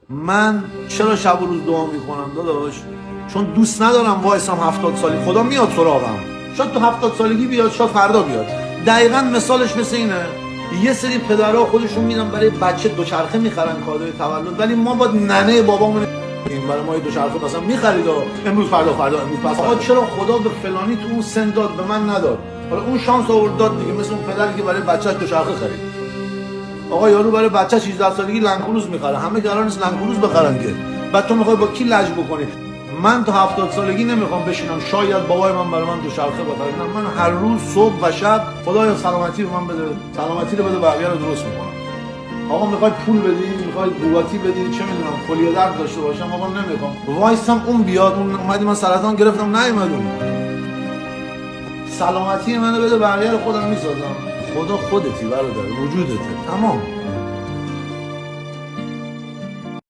من چرا شب و روز دعا میکنم داداش؟ چون دوست ندارم وایسم 70 سالی خدا میاد سراغم. شاید تو 70 سالگی بیاد، شاید فردا بیاد. دقیقاً مثالش مثل اینه. یه سری پدرها خودشون میدن برای بچه دوچرخه میخرن کادوی تولد، ولی ما با ننه بابامون این برای ما دوچرخه مثلا میخرید امروز فردا امروز پس. آقا چرا خدا به فلانی تو اون سن داد به من نداد؟ حالا اون شانس آورد داد دیگه، مثل اون پدری که برای بچه‌ش دوچرخه خرید. آقا یارو برای بچه‌ش 18 سالگی لنکروز میخره، همه قرار نیست لنکروز بخرن که. بعد تو میخوای با کی لج بکنی؟ من تا 70 سالگی نمیخوام بشینم شاید بابای من برای من دوچرخه بخره. نه، من هر روز صبح و شب خدایا سلامتی به من بده، سلامتی رو بده، بقیه رو درست میکنم. آقا میخوای پول بدی، میخوای بوگاتی بدی، چه میدونم کلیه درد داشته باشم، آقا نمیخوام. وایسم اون بیاد، اون اومدی من سرطان گرفتم نیومد اون. سلامتی منو بده، بقیه رو خودم میسازم. خدا خودتی برادر، وجودته، تمام.